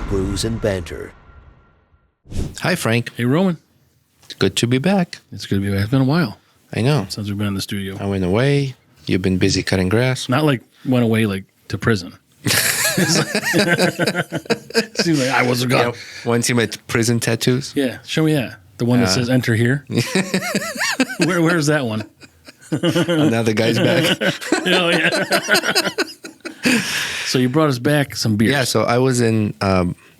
Brews and Banter. Hi, Frank. Hey, Roman. It's good to be back. It's good to be back. It's been a while I know. since we've been in the studio. I went away. You've been busy cutting grass. Not like went away like to prison. Seems like I wasn't gone. Want to see my prison tattoos? Yeah, show me that. The one that says "Enter here." Where's that one? Now the guy's back. Oh yeah. So you brought us back some beers. Yeah, so I was in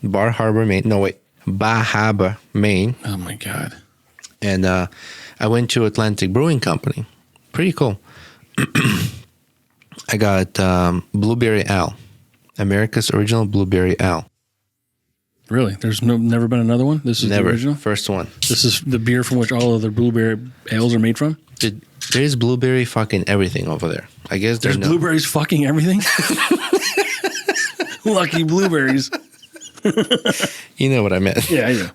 Bar Harbor, Maine. No, wait. Bar Harbor, Maine. Oh my God. And I went to Atlantic Brewing Company. Pretty cool. I got Blueberry Ale. America's original Blueberry Ale. Really? There's never been another one? This is Never. the original? First one. This is the beer from which all other blueberry ales are made from? There's blueberry fucking everything over there. I guess There's blueberries fucking everything? Lucky blueberries. You know what I meant. Yeah, I do.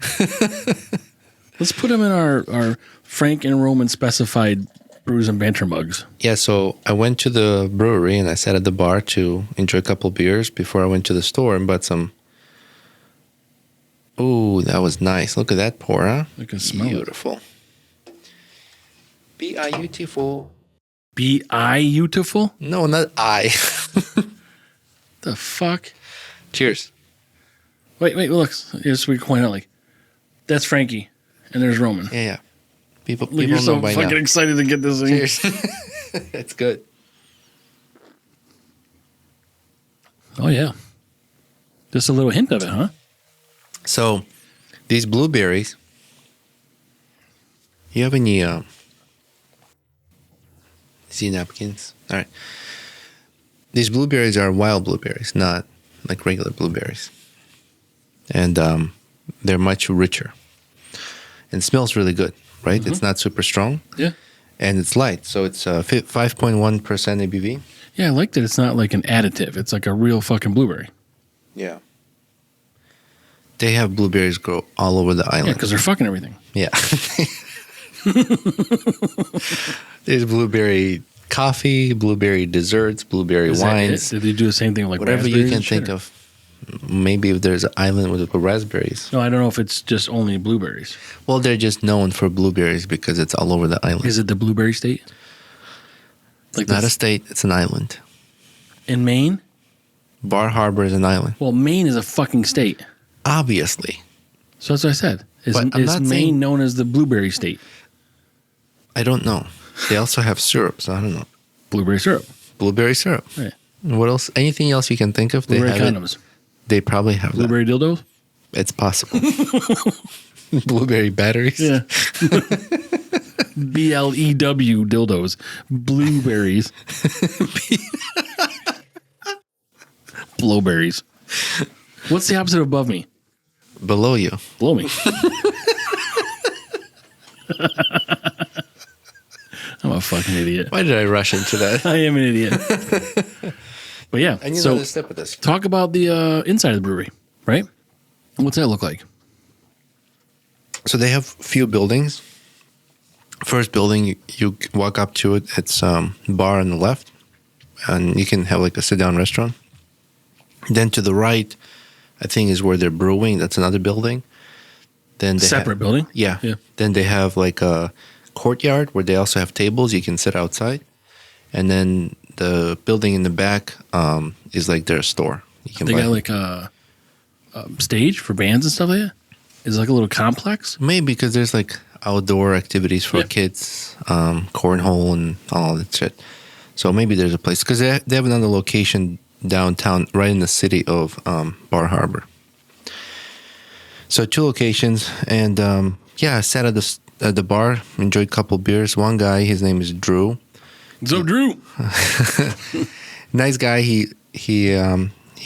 Let's put them in our Frank and Roman specified Brews and Banter mugs. Yeah, so I went to the brewery and I sat at the bar to enjoy a couple beers before I went to the store and bought some. Ooh, that was nice. Look at that pour, huh? I can smell it. Beautiful. Beautiful. Beautiful? No, not I. The fuck? Cheers. Wait, look. Just so we can point out, like, that's Frankie, and there's Roman. Yeah. People Look, you're know so by fucking now. excited to get this thing. Cheers. It's good. Oh, yeah. Just a little hint of it, huh? So, these blueberries. You have any napkins? All right. These blueberries are wild blueberries, not like regular blueberries. And they're much richer. And smells really good, right? Mm-hmm. It's not super strong. Yeah. And it's light. So it's 5.1% ABV. Yeah, I like that it's not like an additive. It's like a real fucking blueberry. Yeah. They have blueberries grow all over the island. Yeah, because they're fucking everything. Yeah. There's blueberry coffee, blueberry desserts, blueberry Is that wines. it? Did they do the same thing with like Whatever you raspberries can and shit, think or? of. Maybe if there's an island with raspberries. No, I don't know if it's just only blueberries. Well, they're just known for blueberries because it's all over the island. Is it the blueberry state? Like Not a state, it's an island. in Maine? Bar Harbor is an island. Well, Maine is a fucking state. Obviously. So that's what I said. Is But I'm not Maine saying- known as the blueberry state? I don't know. They also have syrup, so I don't know. Blueberry syrup. Blueberry syrup. Right. What else? Anything else you can think of? Blueberry they have condoms. They probably have Blueberry dildos? that. It's possible. Blueberry batteries. Yeah. BLEW dildos. Blueberries. Blowberries. What's the opposite of above me? Below you. Blow me. I'm a fucking idiot. Why did I rush into that? I am an idiot. But yeah, I need so another step with this. talk about the inside of the brewery, right? What's that look like? So they have a few buildings. First building, you walk up to it. It's bar on the left, and you can have like a sit-down restaurant. Then to the right, I think is where they're brewing. That's another building. Then they Separate building? Yeah. Yeah. Then they have like a courtyard where they also have tables. You can sit outside, and then the building in the back is like their store. You can They buy got like a stage for bands and stuff like that? Is it like a little complex? maybe because there's like outdoor activities for Yeah. kids, cornhole and all that shit. So maybe there's a place because they have another location downtown, right in the city of Bar Harbor. So 2 locations, and yeah, I sat at the bar, enjoyed a couple beers. One guy, his name is Drew. So Drew. Nice guy. He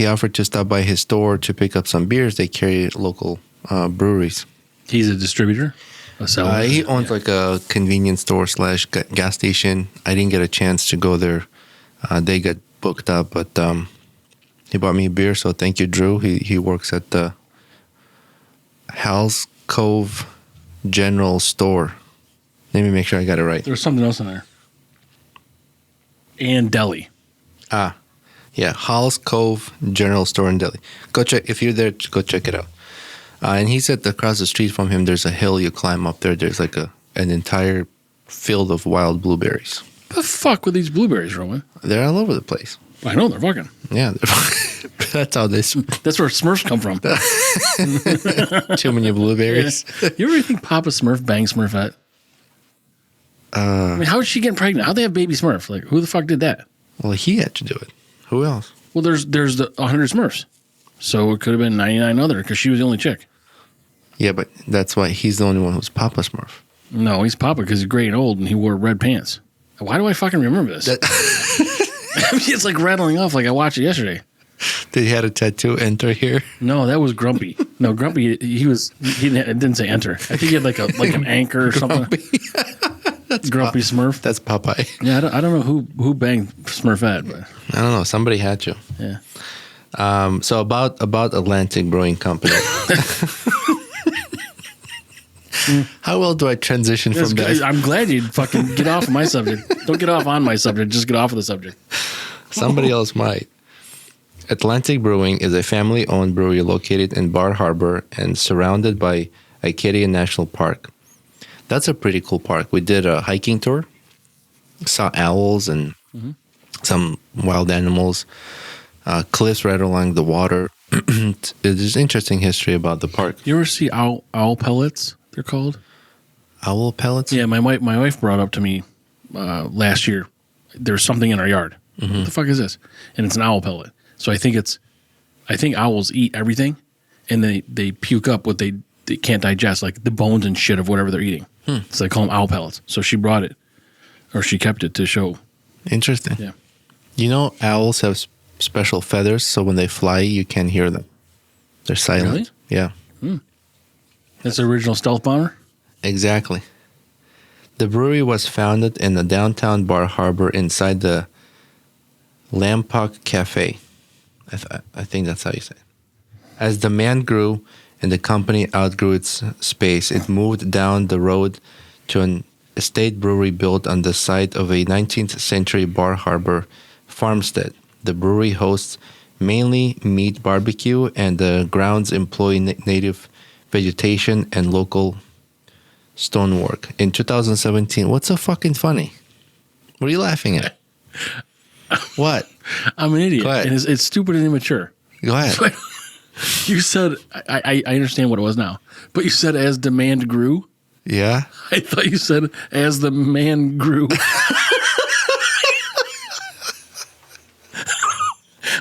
offered to stop by his store to pick up some beers. They carry local breweries. He's a distributor? A seller? He owns like a convenience store / gas station. I didn't get a chance to go there. They got booked up, but he bought me a beer. So thank you, Drew. He works at the Hal's Cove General Store. Let me make sure I got it right. There's something else in there. And deli. Yeah, Yeah, Hall's Cove General Store and Deli. Go check if you're there. Go check it out. And he said across the street from him, there's a hill you climb up there. There's like an entire field of wild blueberries. The fuck with these blueberries, Roman? They're all over the place. I know they're fucking. Yeah, that's how this. That's where Smurfs come from. Too many blueberries. Yeah. You ever think Papa Smurf banged Smurfette? I mean, how is she getting pregnant? How'd they have baby Smurf? Like, who the fuck did that? Well, he had to do it. Who else? Well, there's the 100 Smurfs. So it could have been 99 other because she was the only chick. Yeah, but that's why he's the only one who's Papa Smurf. No, he's Papa because he's gray and old and he wore red pants. Why do I fucking remember this? I mean, it's like rattling off like I watched it yesterday. Did he have a tattoo, enter here? No, that was Grumpy. No, Grumpy, it didn't say enter. I think he had like an anchor or something. That's Grumpy Smurf. That's Popeye. Yeah, I don't know who banged Smurfette, but I don't know. Somebody had to. Yeah. So about Atlantic Brewing Company. How well do I transition from that? I'm glad you fucking get off of my subject. Don't get off on my subject. Just get off of the subject. Somebody else might. Atlantic Brewing is a family-owned brewery located in Bar Harbor and surrounded by Acadia National Park. That's a pretty cool park. We did a hiking tour, saw owls and some wild animals, cliffs right along the water. There's interesting history about the park. You ever see owl pellets? They're called owl pellets. Yeah, my wife brought up to me last year. There's something in our yard. What the fuck is this? And it's an owl pellet. So I think owls eat everything, and they puke up what they can't digest, like the bones and shit of whatever they're eating. So they call them owl pellets. So she brought it, or she kept it to show. Interesting. Yeah. You know, owls have special feathers, so when they fly, you can't hear them. They're silent. Really? Yeah. That's the original stealth bomber? Exactly. The brewery was founded in the downtown Bar Harbor inside the Lampock Cafe. I think that's how you say it. As demand grew and the company outgrew its space, it moved down the road to an estate brewery built on the site of a 19th century Bar Harbor farmstead. The brewery hosts mainly meat barbecue, and the grounds employ native vegetation and local stonework. In 2017, what's so fucking funny? What are you laughing at? What? I'm an idiot. Go ahead. And it's stupid and immature. Go ahead. You said, I understand what it was now, but you said as demand grew. Yeah? I thought you said as the man grew.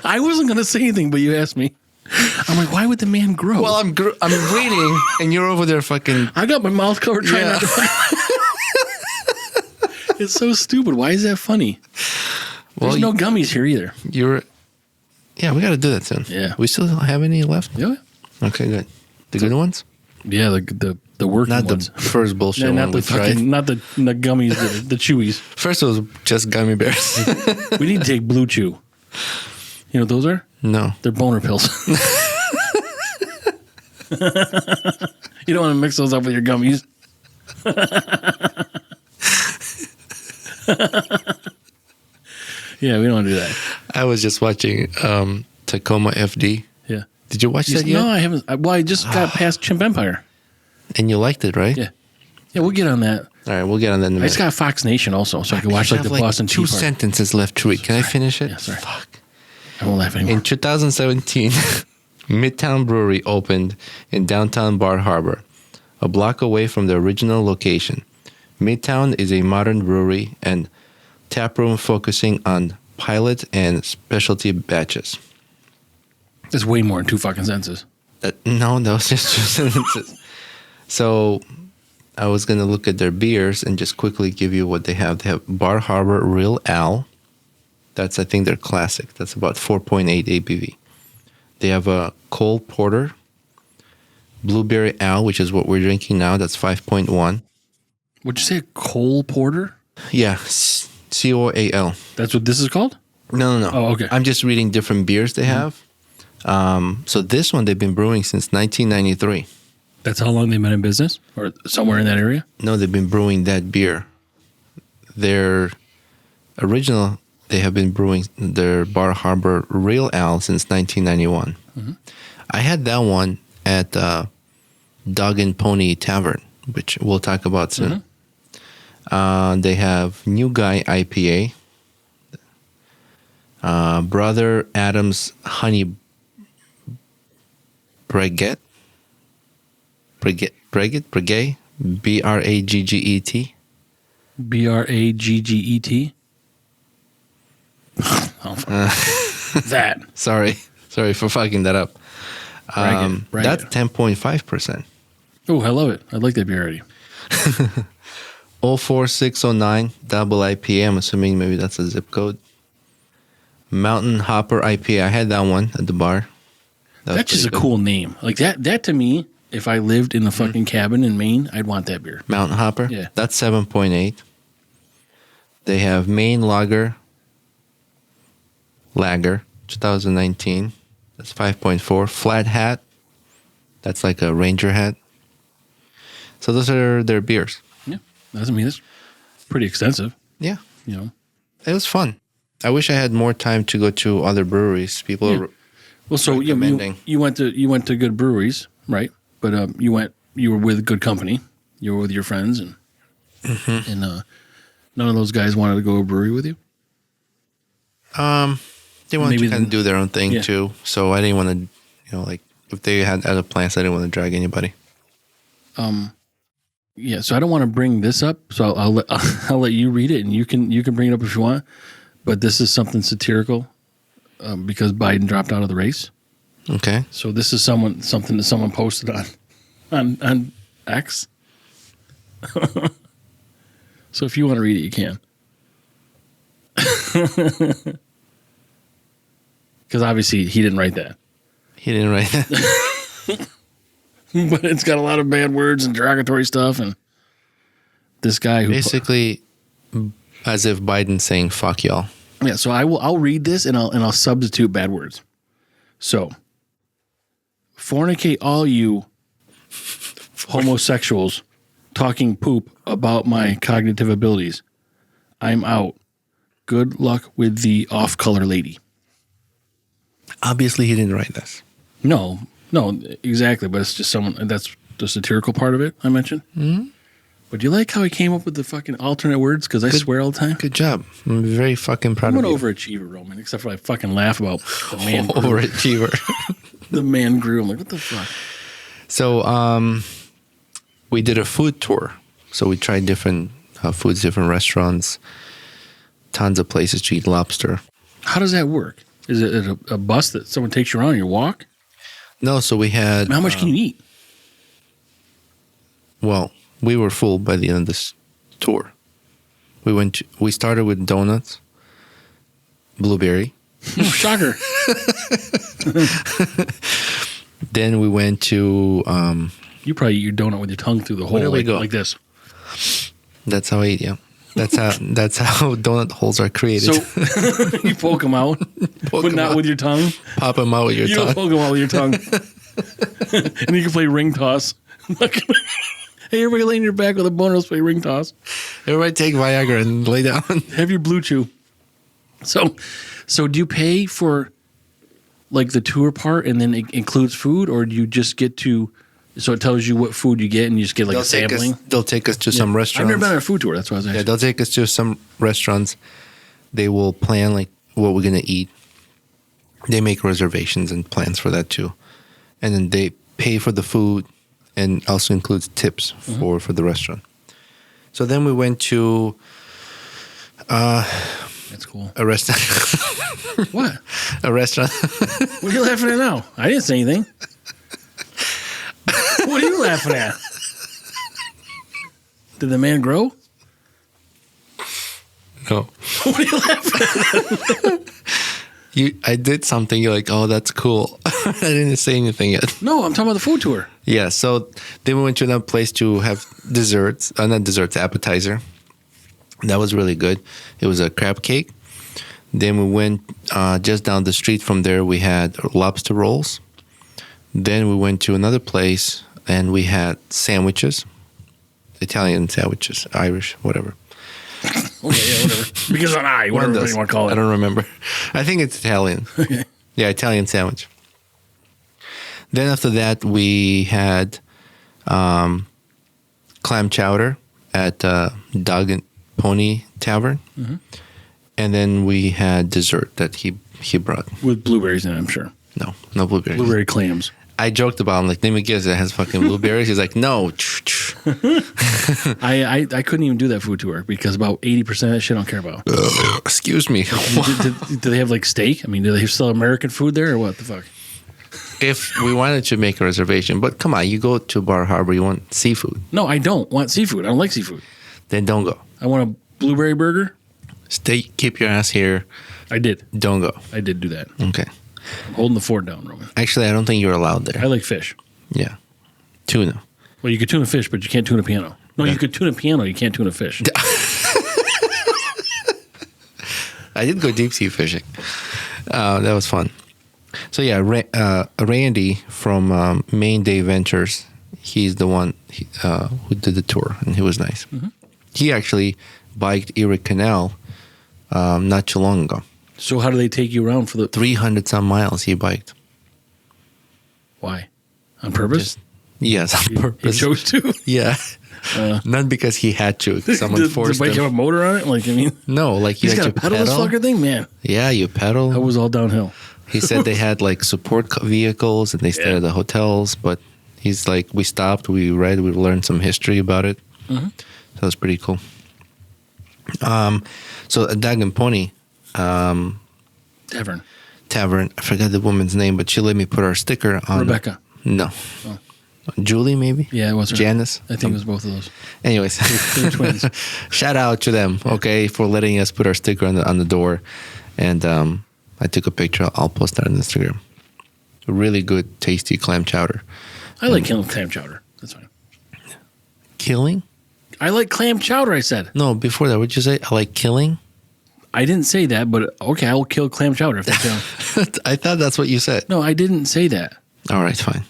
I wasn't going to say anything, but you asked me. I'm like, why would the man grow? Well, I'm reading, and you're over there fucking... I got my mouth covered trying not to... It's so stupid. Why is that funny? There's no gummies here either. Yeah, we got to do that soon. Yeah. We still don't have any left? Yeah. Okay, good. The good ones? Yeah, the working not ones. The first bullshit not one the we tried. not the gummies, the chewies. First it was just gummy bears. We need to take Blue Chew. You know what those are? No. They're boner pills. You don't want to mix those up with your gummies. Yeah, we don't want to do that. I was just watching Tacoma FD. Yeah. Did you watch that yet? No, I haven't. Well, I just got past Chimp Empire. And you liked it, right? Yeah. Yeah, we'll get on that. All right, we'll get on that in a minute. I just got Fox Nation also, so I can watch like the Boston Tea two Party. sentences left to read. Can I finish it? Yeah, sorry. Fuck. I won't laugh anymore. In 2017, Midtown Brewery opened in downtown Bar Harbor, a block away from the original location. Midtown is a modern brewery and taproom focusing on pilot and specialty batches. That's way more than two fucking sentences. No, that was just 2 sentences. So I was going to look at their beers and just quickly give you what they have. They have Bar Harbor Real Ale. That's, I think, their classic. That's about 4.8 ABV. They have a Cole Porter, Blueberry Ale, which is what we're drinking now. That's 5.1. Would you say a Cole Porter? Yeah, COAL. That's what this is called? No. Oh, okay. I'm just reading different beers they have. So this one they've been brewing since 1993. That's how long they've been in business? Or somewhere in that area? No, they've been brewing that beer. Their original They have been brewing their Bar Harbor Real Ale since 1991. Mm-hmm. I had that one at Dog and Pony Tavern, which we'll talk about soon. Mm-hmm. They have New Guy IPA, Brother Adam's Honey Breguet, Breguet, Breguet, Bragget, Bragget. That. Sorry for fucking that up. Bragget. That's 10.5%. Oh, I love it. I like that beer already. 04609 double IPA. I'm assuming maybe that's a zip code. Mountain Hopper IPA. I had that one at the bar. That's just a cool name. Like that to me, if I lived in the fucking cabin in Maine, I'd want that beer. Mountain Hopper? Yeah. That's 7.8. They have Maine Lager 2019. That's 5.4. Flat Hat. That's like a Ranger hat. So those are their beers. Yeah. I mean, it's pretty extensive. Yeah. You know. It was fun. I wish I had more time to go to other breweries. People are recommending. You went to good breweries, right? But you were with good company. You were with your friends, and none of those guys wanted to go to a brewery with you. They wanted to kind of do their own thing too. So I didn't want to, like if they had other plans, I didn't want to drag anybody. Yeah. So I don't want to bring this up. So I'll let you read it, and you can bring it up if you want. But this is something satirical because Biden dropped out of the race. Okay. So this is something that someone posted on X. So if you want to read it, you can. Because obviously he didn't write that. He didn't write that. But it's got a lot of bad words and derogatory stuff, and this guy who basically as if Biden's saying "fuck y'all." Yeah, so I'll read this and I'll substitute bad words. So, fornicate all you homosexuals talking poop about my cognitive abilities. I'm out. Good luck with the off-color lady. Obviously, he didn't write this. No, exactly. But it's just that's the satirical part of it I mentioned. Mm-hmm. But do you like how he came up with the fucking alternate words? Because I swear all the time. Good job. I'm very fucking proud of you. I'm an overachiever, Roman, except for I fucking laugh about the man grew. Overachiever. The man grew. I'm like, what the fuck? So we did a food tour. So we tried different foods, different restaurants, tons of places to eat lobster. How does that work? Is it a bus that someone takes you on and you walk? No, so we had... How much can you eat? Well, we were full by the end of this tour. We started with donuts, blueberry. Oh, shocker. Then we went to... you probably eat your donut with your tongue through the hole like this. That's how I eat, yeah. That's how donut holes are created. So you poke them out, but not with your tongue? Pop them out with your tongue. You don't poke them out with your tongue. And you can play ring toss. Hey, everybody lay on your back with a boner, let's play ring toss. Everybody take Viagra and lay down. Have your Blue Chew. So do you pay for like the tour part and then it includes food, or do you just get to... So it tells you what food you get, and you just get like a sampling? They'll take us to some restaurants. I've never been on a food tour. That's why I was asking. Yeah, they'll take us to some restaurants. They will plan like what we're going to eat. They make reservations and plans for that too. And then they pay for the food and also includes tips for the restaurant. So then we went to... That's cool. A restaurant. What? A restaurant. What are you laughing at now? I didn't say anything. What are you laughing at? Did the man grow? No. What are you laughing at? I did something. You're like, oh, that's cool. I didn't say anything yet. No, I'm talking about the food tour. Yeah. So then we went to another place to have desserts. Not desserts, appetizer. That was really good. It was a crab cake. Then we went just down the street from there. We had lobster rolls. Then we went to another place and we had sandwiches, Italian sandwiches, Irish, whatever. Okay, yeah, whatever. Because of an I, whatever you want to call it. I don't remember. I think it's Italian. Okay. Yeah, Italian sandwich. Then after that, we had clam chowder at Dog and Pony Tavern. Mm-hmm. And then we had dessert that he brought. With blueberries in it, I'm sure. No blueberries. Blueberry clams. I joked about him, like, let me guess, it has fucking blueberries. He's like, no. I couldn't even do that food tour because about 80% of that shit I don't care about. Excuse me. Do they have like steak? I mean, do they sell American food there or what the fuck? If we wanted to make a reservation, but come on, you go to Bar Harbor, you want seafood. No, I don't want seafood. I don't like seafood. Then don't go. I want a blueberry burger. Keep your ass here. I did. Don't go. I did do that. Okay. I'm holding the fort down, Roman. Actually, I don't think you're allowed there. I like fish. Yeah. Tuna. Well, you could tune a fish, but you can't tune a piano. No, you could tune a piano. You can't tune a fish. I did go deep sea fishing. That was fun. So yeah, Randy from Maine Day Ventures, he's the one who did the tour, and he was nice. Mm-hmm. He actually biked Erie Canal not too long ago. So how do they take you around for the 300 some miles he biked. Why? On purpose? Yes, on purpose. He chose to? Yeah. Not because he had to. Someone forced him. Does the bike have a motor on it? Like, I mean, no, like he's got to pedal this fucker thing, man. Yeah, you pedal. That was all downhill. He said they had like support vehicles and they stayed at the hotels, but he's like, we stopped, we read, we learned some history about it. Mm-hmm. So that was pretty cool. So Dog and Pony Tavern. I forgot the woman's name, but she let me put our sticker on. Rebecca. No. Oh. Julie, maybe? Yeah, it was her. Janice? I think it was both of those. Anyways. They're twins. Shout out to them, okay, for letting us put our sticker on the door. And I took a picture. I'll post that on Instagram. A really good, tasty clam chowder. I like clam chowder. That's fine. Killing? I like clam chowder, I said. No, before that, what'd you say? I like killing? I didn't say that, but okay, I will kill clam chowder if that's down. I thought that's what you said. No, I didn't say that. All right, fine.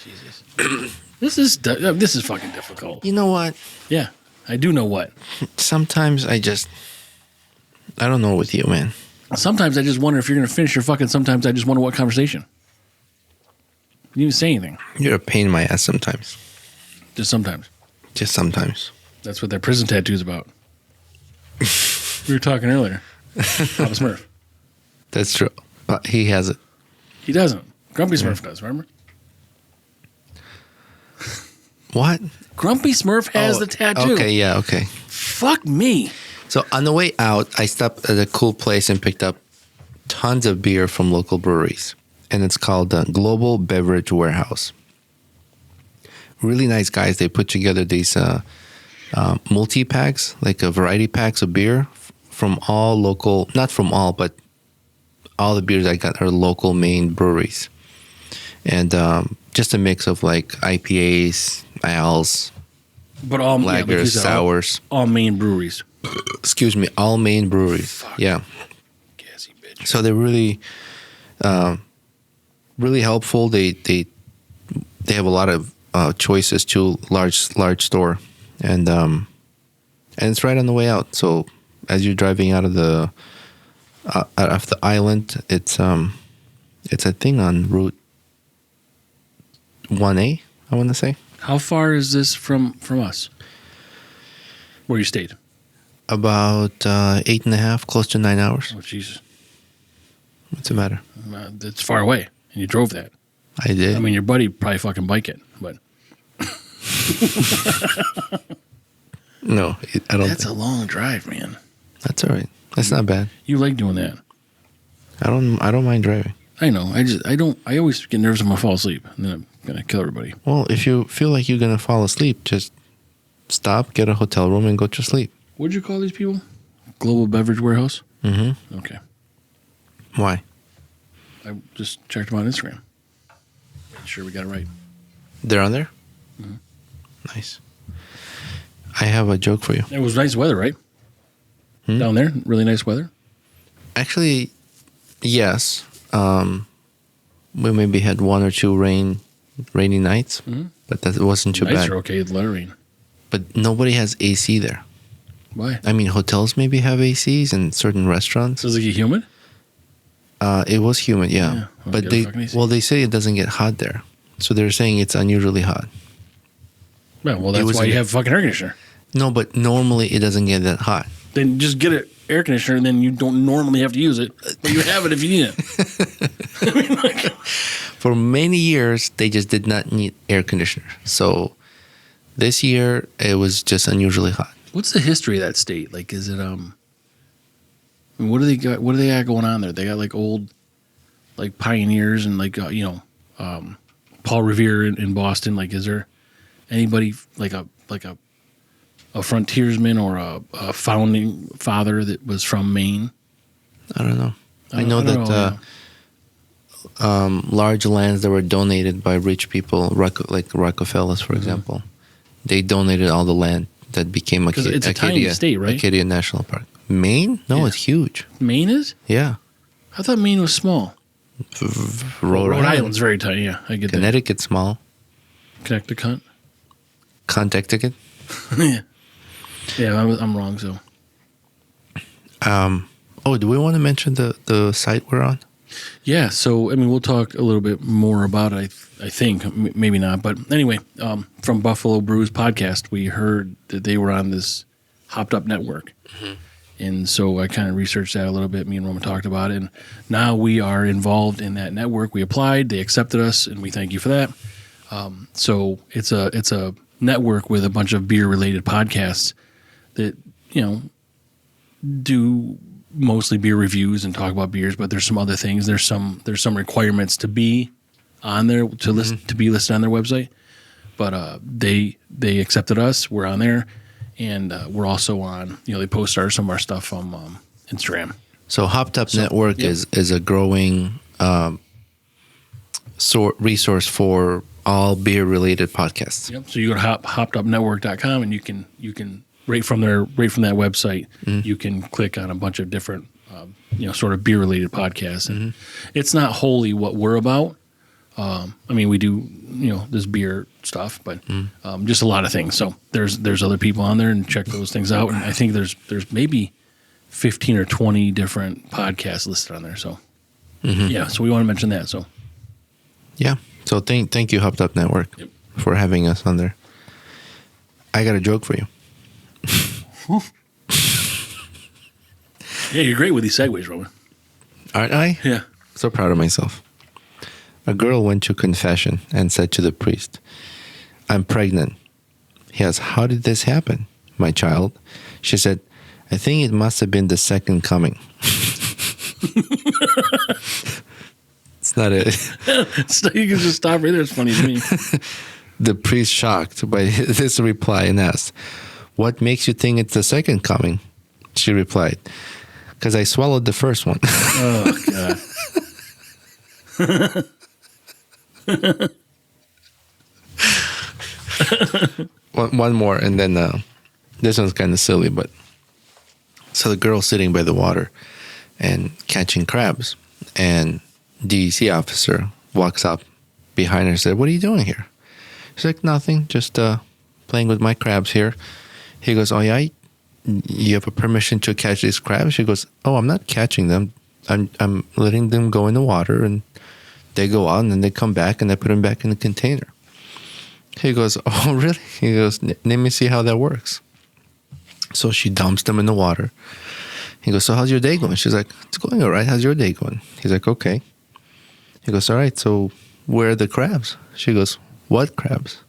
Jesus. This is fucking difficult. You know what? Yeah, I do know what. Sometimes I don't know with you, man. Sometimes I just wonder if you're going to finish your fucking sometimes I just wonder what conversation. You didn't even say anything. You're a pain in my ass sometimes. Just sometimes. Just sometimes. That's what that prison tattoo's about. We were talking earlier. Papa Smurf. That's true. But he has it. He doesn't. Grumpy Smurf does, remember? What? Grumpy Smurf has the tattoo. Okay, yeah, okay. Fuck me. So on the way out, I stopped at a cool place and picked up tons of beer from local breweries. And it's called the Global Beverage Warehouse. Really nice guys. They put together these multi-packs, like a variety packs of beer from all local, not from all, but all the beers I got are local Maine breweries. And just a mix of like IPAs, ales, but all lagers, sours. All Maine breweries. Excuse me, all Maine breweries. Fuck. Yeah. Gassy bitch. So they're really, really helpful. They have a lot of choices too, large store, and it's right on the way out. So as you're driving out of the island, it's a thing on Route 1A, I want to say. How far is this from us? Where you stayed? About 8.5, close to 9 hours. Oh, Jesus. What's the matter? It's far away, and you drove that. I did. I mean, your buddy probably fucking bike it, but... No, I don't. That's a long drive, man. That's all right. That's not bad. You like doing that. I don't mind driving. I know. I always get nervous when I fall asleep, and then I'm going to kill everybody. Well, if you feel like you're going to fall asleep, just stop, get a hotel room, and go to sleep. What'd you call these people? Global Beverage Warehouse? Mm-hmm. Okay. Why? I just checked them on Instagram. Made sure we got it right. They're on there? Mm-hmm. Nice. I have a joke for you. It was nice weather, right? Down there? Really nice weather? Actually, yes. We maybe had one or two rainy nights, but that wasn't too Nights bad. are okay with a lot of rain. But nobody has AC there. Why? I mean, hotels maybe have ACs and certain restaurants. Does it get humid? It was humid, yeah. Yeah, But they say it doesn't get hot there. So they're saying it's unusually hot. Yeah, well, that's why you have a fucking air conditioner. No, but normally it doesn't get that hot. Then just get an air conditioner, and then you don't normally have to use it, but you have it if you need it. I mean, like, for many years, they just did not need air conditioner. So this year, it was just unusually hot. what's the history of that state? Like, is it I mean, what do they got? What do they got going on there? They got like old, like pioneers and like Paul Revere in Boston. Like, is there anybody like a frontiersman or a founding father that was from Maine? I don't know. I know that large lands that were donated by rich people, like Rockefellers, for example, they donated all the land that became it's a tiny state, right? Acadia National Park. Maine? No, it's huge. Maine is? Yeah. I thought Maine was small. Rhode Island's very tiny. Yeah, I get Connecticut's small. Connecticut. Connecticut. Yeah, I'm wrong. So. Do we want to mention the site we're on? Yeah, so I mean, we'll talk a little bit more about it. I think maybe not, but anyway, from Buffalo Brews podcast, we heard that they were on this Hopped Up network, and so I kind of researched that a little bit. Me and Roman talked about it, and now we are involved in that network. We applied, they accepted us, and we thank you for that. So it's a network with a bunch of beer related podcasts that do mostly beer reviews and talk about beers, but there's some other things. There's some requirements to be on there to list to be listed on their website. But they accepted us. We're on there, and we're also on. They post some of our stuff on Instagram. So Hopped Up Network is a growing resource for all beer related podcasts. Yep. So you go to hoppedupnetwork.com and you can right from that website, you can click on a bunch of different, sort of beer-related podcasts. And it's not wholly what we're about. I mean, we do, this beer stuff, but just a lot of things. So there's other people on there, and check those things out. And I think there's maybe 15 or 20 different podcasts listed on there. So, so we want to mention that. So, yeah. So thank you, Hopped Up Network, for having us on there. I got a joke for you. Yeah, you're great with these segues, Roman. Aren't I? Yeah. So proud of myself. A girl went to confession and said to the priest, "I'm pregnant." He asked, "How did this happen, my child?" She said, "I think it must have been the second coming." It's not it. You can just stop right there. It's funny to me. The priest, shocked by this reply, and asked, "What makes you think it's the second coming?" She replied, "Because I swallowed the first one." Oh, God. One more, and then this one's kind of silly, but so the girl's sitting by the water and catching crabs, and DEC officer walks up behind her and said, "What are you doing here?" She's like, "Nothing, just playing with my crabs here." He goes, "Oh yeah, you have a permission to catch these crabs?" She goes, "Oh, I'm not catching them. I'm letting them go in the water, and they go out, and then they come back, and I put them back in the container." He goes, "Oh, really?" He goes, "Let me see how that works." So she dumps them in the water. He goes, "So how's your day going?" She's like, "It's going all right. How's your day going?" He's like, "Okay." He goes, "All right, so where are the crabs?" She goes, "What crabs?"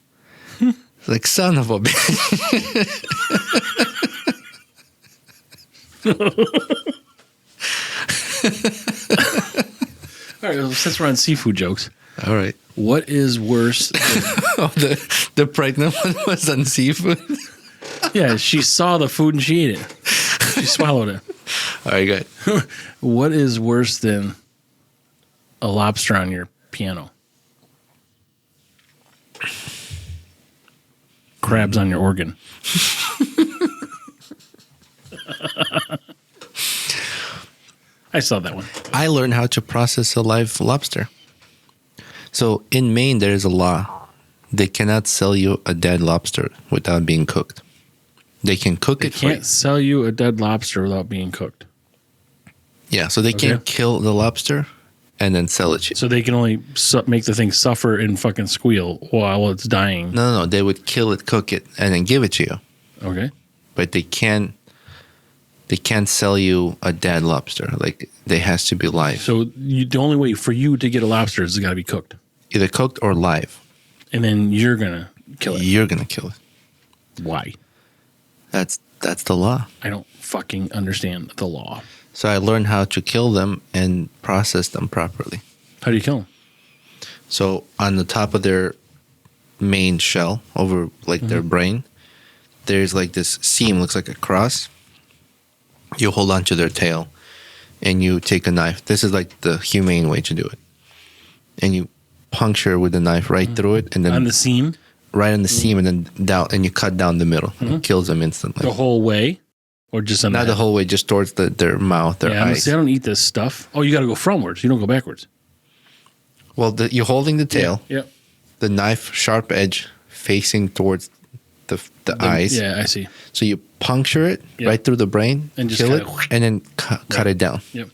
It's like, son of a bitch. All right, well, since we're on seafood jokes. All right. What is worse? The pregnant one was on seafood? Yeah, she saw the food and she ate it. She swallowed it. All right, good. What is worse than a lobster on your piano? Crabs on your organ. I saw that one. I learned how to process a live lobster. So in Maine, there is a law. They cannot sell you a dead lobster without being cooked. They can cook They it for you. can't sell you a dead lobster without being cooked. Yeah, so they can't Okay. kill the lobster and then sell it to you. So they can only make the thing suffer and fucking squeal while it's dying. No. They would kill it, cook it, and then give it to you. Okay. But they can't sell you a dead lobster. Like, they has to be live. So the only way for you to get a lobster is it's got to be cooked. Either cooked or live. And then you're going to kill it. You're going to kill it. Why? That's the law. I don't fucking understand the law. So I learned how to kill them and process them properly. How do you kill them? So on the top of their main shell, over like their brain, there's like this seam, looks like a cross. You hold on to their tail and you take a knife. This is like the humane way to do it. And you puncture with the knife right through it, and then On the seam? right on the seam, and then down, and you cut down the middle. It kills them instantly. The whole way? Or just on Not the whole way, just towards their mouth, their eyes. See, I don't eat this stuff. Oh, you got to go frontwards. You don't go backwards. Well, you're holding the tail, Yep. the knife sharp edge facing towards the eyes. Yeah, I see. So you puncture it Yep. right through the brain, And just kill it, kinda- and then cut it down. Yep.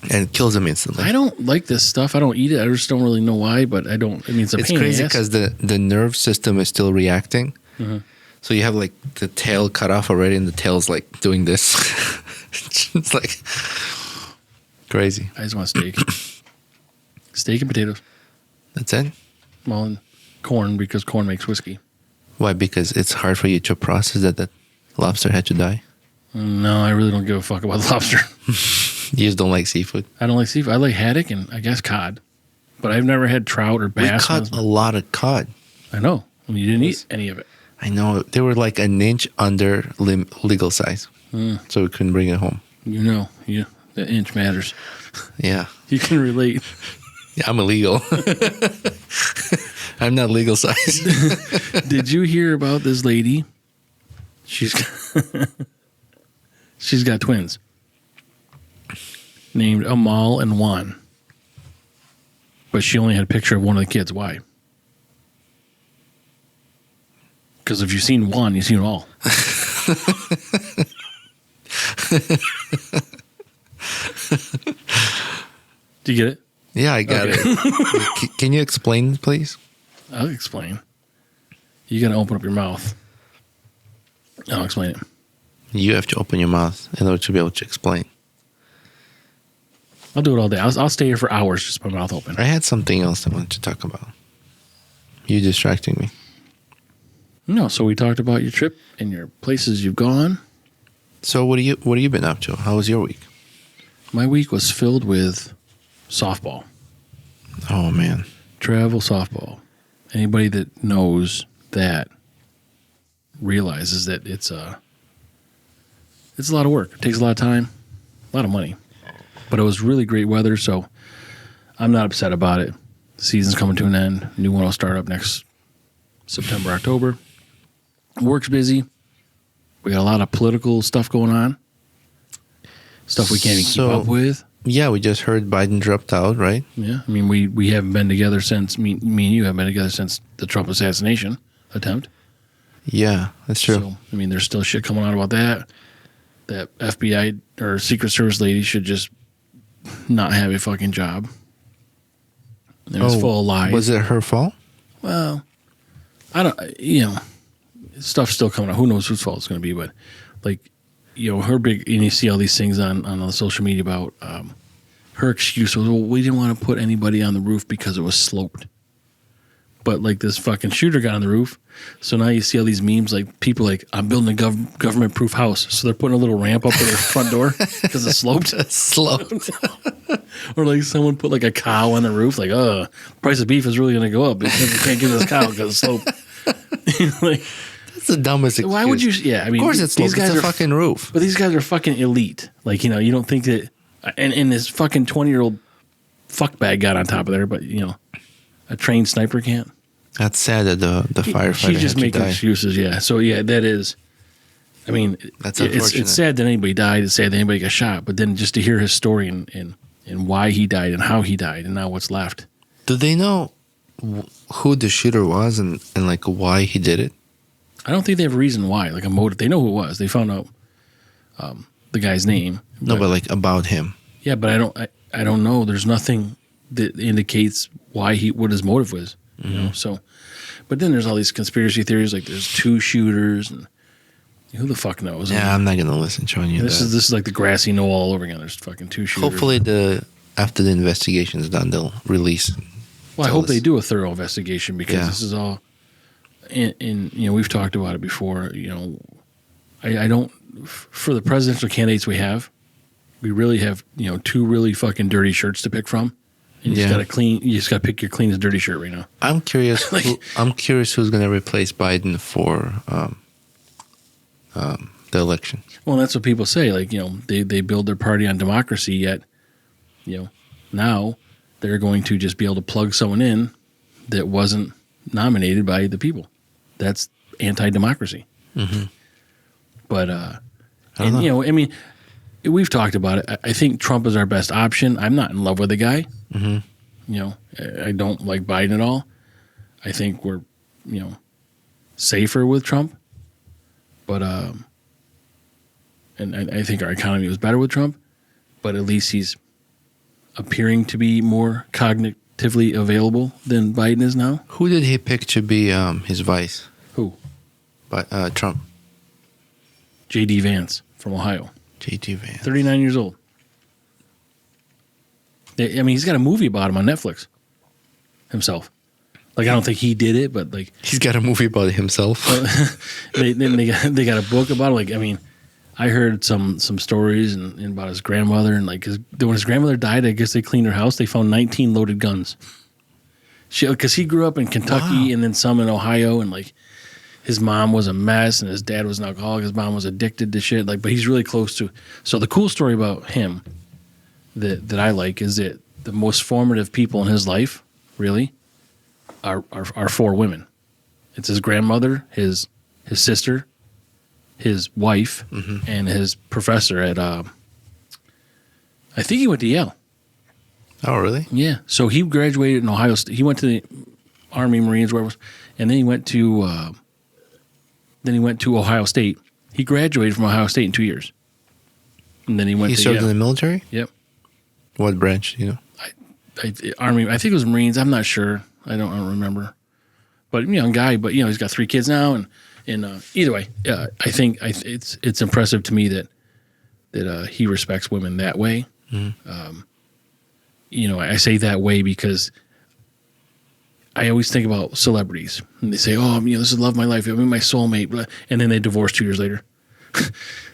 And it kills them instantly. I don't like this stuff. I don't eat it. I just don't really know why, but I don't. I mean, it's a It's pain crazy in the ass. because the nerve system is still reacting. So you have like the tail cut off already, and the tail's like doing this. It's like crazy. I just want steak. Steak and potatoes. That's it. Well, and corn, because corn makes whiskey. Why? Because it's hard for you to process that lobster had to die. No, I really don't give a fuck about the lobster. You just don't like seafood. I don't like seafood. I like haddock and I guess cod. But I've never had trout or bass. We caught a lot of cod. I know. I mean, you didn't eat any of it. I know. They were like an inch under legal size. So we couldn't bring it home. You know, the inch matters. Yeah. You can relate. Yeah, I'm illegal. I'm not legal size. Did you hear about this lady? She's got twins named Amal and Juan. But she only had a picture of one of the kids. Why? Because if you've seen one, you've seen them all. Do you get it? Yeah, I got it. Can you explain, please? I'll explain. You got to open up your mouth. I'll explain it. You have to open your mouth in order to be able to explain. I'll do it all day. I'll stay here for hours just with my mouth open. I had something else I wanted to talk about. You distracting me. No, so we talked about your trip and your places you've gone. So what have you been up to? How was your week? My week was filled with softball. Oh man. Travel softball. Anybody that knows that realizes that it's a lot of work. It takes a lot of time, a lot of money. But it was really great weather, so I'm not upset about it. The season's coming to an end. New one will start up next September, October. Work's busy. We got a lot of political stuff going on. Stuff we can't even keep up with. Yeah, we just heard Biden dropped out, right? Yeah, I mean, we haven't been together since, me and you haven't been together since the Trump assassination attempt. Yeah, that's true. So, I mean, there's still shit coming out about that. That FBI or Secret Service lady should just not have a fucking job. It was full of lies. Was it her fault? Well, I don't, stuff's still coming out. Who knows whose fault it's going to be, but like, her big, and you see all these things on the social media about her excuse was, well, we didn't want to put anybody on the roof because it was sloped. But like this fucking shooter got on the roof. So now you see all these memes like people like, I'm building a government proof house. So they're putting a little ramp up to their front door because it's sloped. Sloped. Or like someone put like a cow on the roof. Like, price of beef is really going to go up because we can't give this cow because it's sloped. Like, That's the dumbest excuse. why would you? Yeah, I mean, of course it's sloped. It's a fucking roof. But these guys are fucking elite. Like, you don't think that, and this fucking 20-year-old fuckbag got on top of there, but, a trained sniper can't. That's sad that the firefighter She's just had to making die. excuses, yeah. So, yeah, that is, I mean, That's it's unfortunate. sad that anybody died. It's sad that anybody got shot. But then just to hear his story and why he died and how he died and now what's left. Do they know who the shooter was and like why he did it? I don't think they have a reason why, like a motive. They know who it was. They found out the guy's name. No, but like about him. Yeah, but I don't know. There's nothing that indicates what his motive was. You know, so. But then there's all these conspiracy theories, like there's 2 shooters, and who the fuck knows? Yeah, I'm not gonna listen to you. This is like the grassy knoll all over again. There's fucking 2 shooters. Hopefully, after the investigation is done, they'll release. Well, I hope they do a thorough investigation because this is all. And you know, we've talked about it before. You know, I don't for the presidential candidates we really have 2 really fucking dirty shirts to pick from. And you just gotta pick your cleanest dirty shirt right now. I'm curious. I'm curious who's gonna replace Biden for the election. Well, that's what people say. Like, they build their party on democracy, yet, now they're going to just be able to plug someone in that wasn't nominated by the people. That's anti-democracy. Mm-hmm. But, I mean, we've talked about it. I think Trump is our best option. I'm not in love with the guy. Mm-hmm. I don't like Biden at all. I think we're, safer with Trump. But, and I think our economy was better with Trump, but at least he's appearing to be more cognitively available than Biden is now. Who did he pick to be his vice? Who? Trump. J.D. Vance from Ohio. J.D. Vance. 39 years old. I mean, he's got a movie about him on Netflix himself. Like, I don't think he did it, but like... He's got a movie about himself. They got a book about it. Like, I mean, I heard some stories and about his grandmother, and like when his grandmother died, I guess they cleaned her house. They found 19 loaded guns. Because he grew up in Kentucky and then some in Ohio, and like his mom was a mess and his dad was an alcoholic. His mom was addicted to shit. Like, but he's really close to... So the cool story about him that I like is that the most formative people in his life, really, are 4 women. It's his grandmother, his sister, his wife, and his professor at I think he went to Yale. Oh, really? Yeah. So he graduated in Ohio State. He went to the Army, Marines, wherever, and then he went to Ohio State. He graduated from Ohio State in 2 years, and then he went. He served in the military. Yep. What branch? Army. I think it was Marines. I'm not sure. I don't remember. But young guy. But he's got 3 kids now, and either way, I think it's impressive to me that he respects women that way. Mm-hmm. I say that way because I always think about celebrities, and they say, "Oh, this is love of my life. I mean, my soulmate," and then they divorce 2 years later.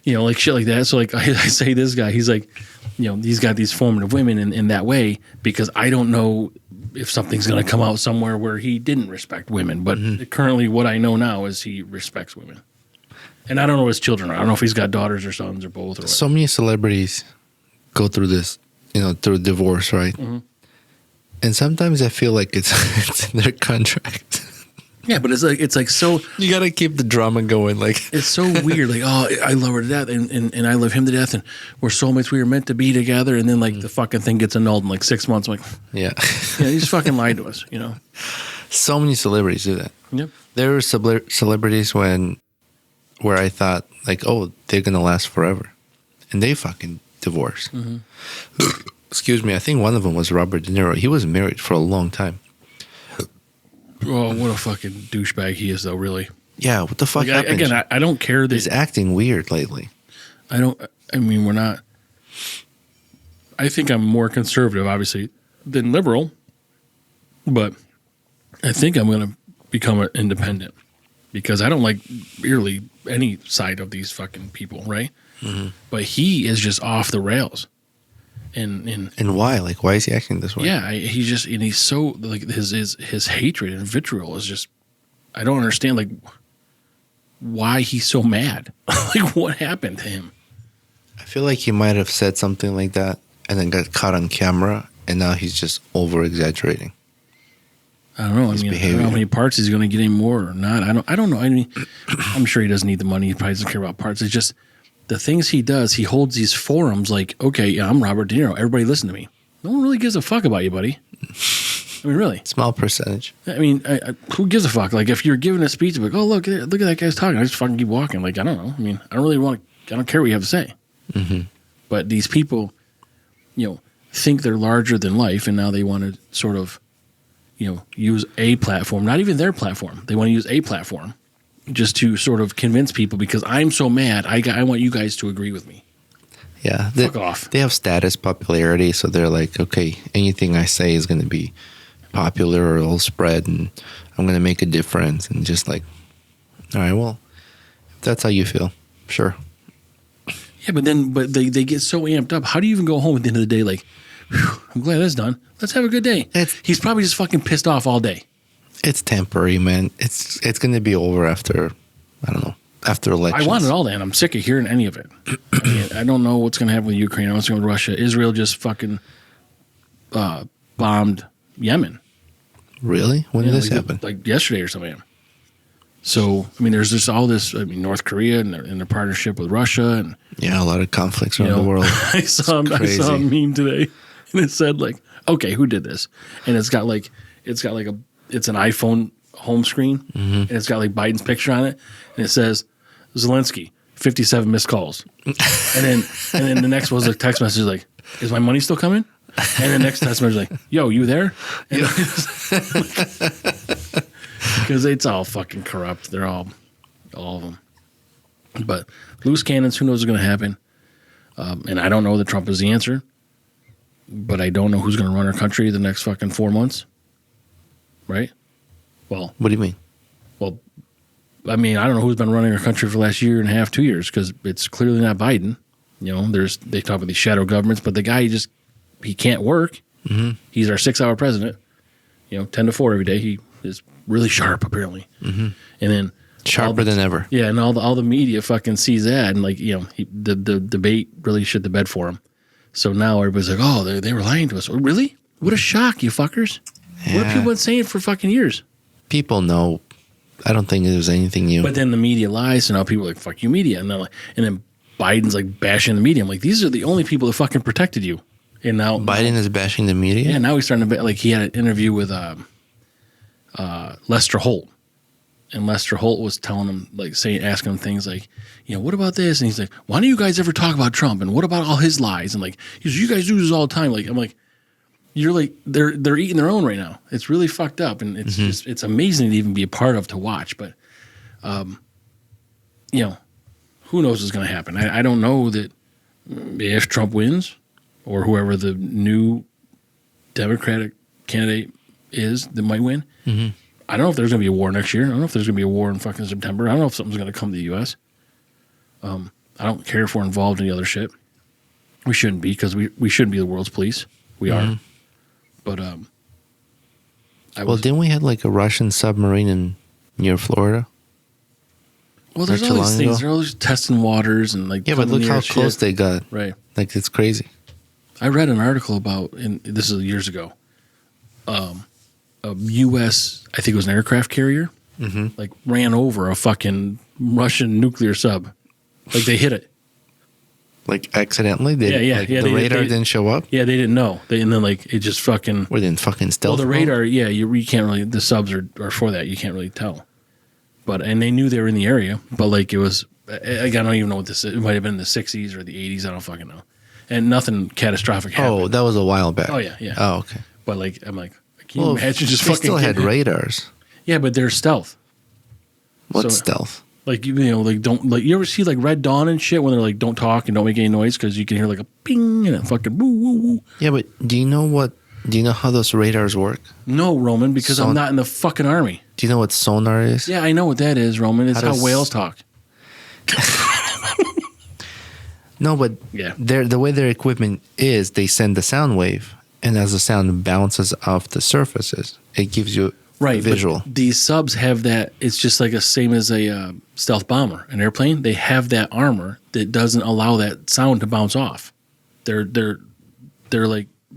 Like shit like that. So like I say, this guy, he's like, he's got these formative women in that way because I don't know if something's going to come out somewhere where he didn't respect women. But currently what I know now is he respects women. And I don't know his children. I don't know if he's got daughters or sons or both. Or what. So many celebrities go through this, through divorce, right? Mm-hmm. And sometimes I feel like it's in their contract. Yeah, but it's like so... You got to keep the drama going. Like it's so weird. Like, oh, I love her to death, and I love him to death, and we're soulmates. We were meant to be together, and then like the fucking thing gets annulled in like 6 months. I'm like, yeah, he just fucking lied to us. So many celebrities do that. Yep. There were celebrities where I thought like, oh, they're gonna last forever, and they fucking divorced. Mm-hmm. Excuse me. I think one of them was Robert De Niro. He was married for a long time. Oh, what a fucking douchebag he is, though, really. Yeah, what the fuck happened? Again, I don't care that... He's acting weird lately. We're not... I think I'm more conservative, obviously, than liberal, but I think I'm going to become an independent because I don't like really any side of these fucking people, right? Mm-hmm. But he is just off the rails. And why? Like, why is he acting this way? Yeah, he's so like his hatred and vitriol is just, I don't understand like why he's so mad. Like, what happened to him? I feel like he might have said something like that and then got caught on camera, and now he's just over exaggerating. I don't know. I don't know how many parts he's going to get anymore or not. I don't know. I mean, I'm sure he doesn't need the money. He probably doesn't care about parts. It's just the things he does. He holds these forums like, okay, yeah, I'm Robert De Niro. Everybody listen to me. No one really gives a fuck about you, buddy. I mean, really. Small percentage. I mean, who gives a fuck? Like, if you're giving a speech, like, oh, look at that guy's talking. I just fucking keep walking. Like, I don't know. I mean, I don't care what you have to say. Mm-hmm. But these people, think they're larger than life, and now they want to sort of, use a platform, not even their platform. They want to use a platform just to sort of convince people because I'm so mad. I want you guys to agree with me. Yeah. Fuck off. They have status popularity, so they're like, okay, anything I say is going to be popular or it'll spread, and I'm going to make a difference. And just like, all right, well, if that's how you feel, sure. Yeah, but they get so amped up. How do you even go home at the end of the day like, whew, I'm glad that's done. Let's have a good day. He's probably just fucking pissed off all day. It's temporary, man. It's going to be over after, I don't know, after elections. I want it all to end. I'm sick of hearing any of it. I mean, I don't know what's going to happen with Ukraine. I don't know what's going to happen with Russia. Israel just fucking bombed Yemen. Really? When did this happen? Like yesterday or something. So, I mean, there's just all this, North Korea and their partnership with Russia. And yeah, a lot of conflicts around the world. I saw a meme today, and it said, like, okay, who did this? And it's got it's an iPhone home screen, and it's got like Biden's picture on it, and it says, Zelensky, 57 missed calls. and then the next was a text message like, is my money still coming? And the next text message like, yo, you there? Because it's all fucking corrupt. They're all of them. But loose cannons, who knows what's going to happen? And I don't know that Trump is the answer, but I don't know who's going to run our country the next fucking 4 months. Right? Well, what do you mean? Well, I mean, I don't know who's been running our country for the last year and a half, 2 years, because it's clearly not Biden. They talk about these shadow governments, but the guy he can't work. Mm-hmm. He's our 6-hour president. 10 to 4 every day. He is really sharp, apparently. Mm-hmm. And then sharper than ever. Yeah, and all the media fucking sees that, and the debate really shit the bed for him. So now everybody's like, oh, they were lying to us. Oh, really? What a shock, you fuckers! Yeah. What have people been saying for fucking years? People know. I don't think there's anything new. But then the media lies, and now people are like, fuck you, media. And then Biden's like bashing the media. I'm like, these are the only people that fucking protected you. And now Biden is bashing the media? Yeah, now he's starting to, he had an interview with Lester Holt. And Lester Holt was telling him, asking him things like, what about this? And he's like, why don't you guys ever talk about Trump? And what about all his lies? And you guys do this all the time. I'm like, you're like, they're eating their own right now. It's really fucked up. And it's just, it's amazing to even be a part of, to watch. But, who knows what's going to happen? I don't know that if Trump wins or whoever the new Democratic candidate is that might win. Mm-hmm. I don't know if there's going to be a war next year. I don't know if there's going to be a war in fucking September. I don't know if something's going to come to the U.S. I don't care if we're involved in the other shit. We shouldn't be, because we shouldn't be the world's police. We are. But didn't we have a Russian submarine near Florida? Well, there's all these things. They're always testing waters and yeah, but look how close they got. Right. It's crazy. I read an article about, and this is years ago, a U.S., I think it was an aircraft carrier, ran over a fucking Russian nuclear sub. They hit it. Accidentally? Yeah. The radar didn't show up? Yeah, they didn't know. And then, it just fucking... Or didn't fucking stealth? Well, the radar, yeah, you can't really... The subs are for that. You can't really tell. And they knew they were in the area, but, it was... I don't even know what this is. It might have been in the 60s or the 80s. I don't fucking know. And nothing catastrophic happened. Oh, that was a while back. Oh, yeah. Oh, okay. But, I'm like... Can you imagine just they fucking... still had radars. Yeah, but they're stealth. What's stealth? Don't you ever see Red Dawn and shit when they're don't talk and don't make any noise because you can hear a ping and a fucking woo woo woo. Yeah, but do you know how those radars work? No, Roman, because I'm not in the fucking army. Do you know what sonar is? Yeah, I know what that is, Roman. It's how whales talk. No, but yeah, the way their equipment is, they send the sound wave, and as the sound bounces off the surfaces, it gives you right visual. But these subs have that. It's just same as a stealth bomber, an airplane. They have that armor that doesn't allow that sound to bounce off. They're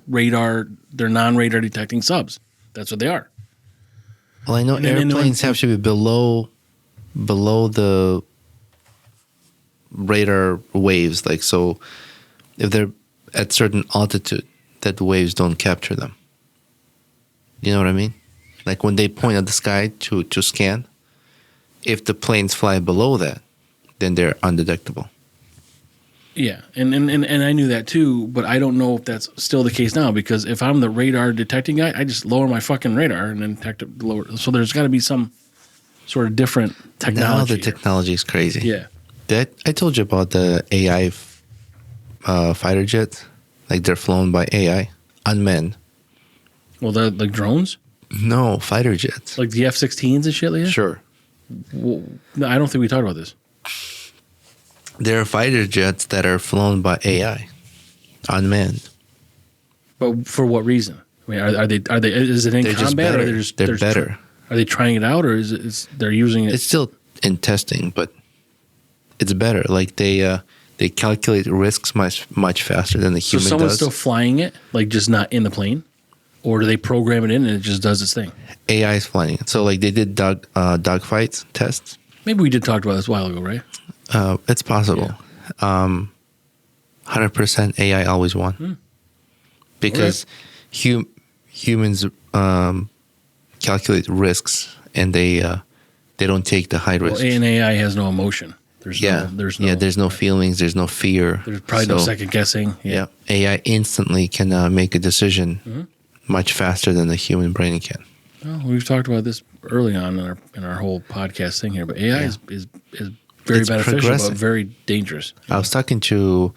radar. They're non-radar detecting subs. That's what they are. Well, I know airplanes have to be below the radar waves, so if they're at certain altitude, that the waves don't capture them. You know what I mean? Like when they point at the sky to scan, if the planes fly below that, then they're undetectable. Yeah, and I knew that too, but I don't know if that's still the case now, because if I'm the radar detecting guy, I just lower my fucking radar and then detect it lower. So there's got to be some sort of different technology. Now the technology is crazy. Yeah. That I told you about the AI fighter jets. Like they're flown by AI, unmanned. Well, they're like drones? No, fighter jets. Like the F-16s and shit like that? Sure. Well, no, I don't think we talked about this. There are fighter jets that are flown by AI, unmanned. But for what reason? I mean, are they? Is it in They're just combat, better. or they're just They're better. Are they trying it out, or is they're using it? It's still in testing, but it's better. Like they calculate risks much faster than the So human someone's does. still flying it, like just not in the plane, or do they program it in and it just does its thing? AI is flying it. So like they did dog fights tests. Maybe we did talk about this a while ago, right? It's possible. 100% AI always won because humans calculate risks and they don't take the high risks. Well, and AI has no emotion. There's no feelings. There's no fear. There's probably no second guessing. Yeah. AI instantly can make a decision much faster than the human brain can. Well, we've talked about this early on in our whole podcast thing here, but AI is very beneficial, but very dangerous. I was talking to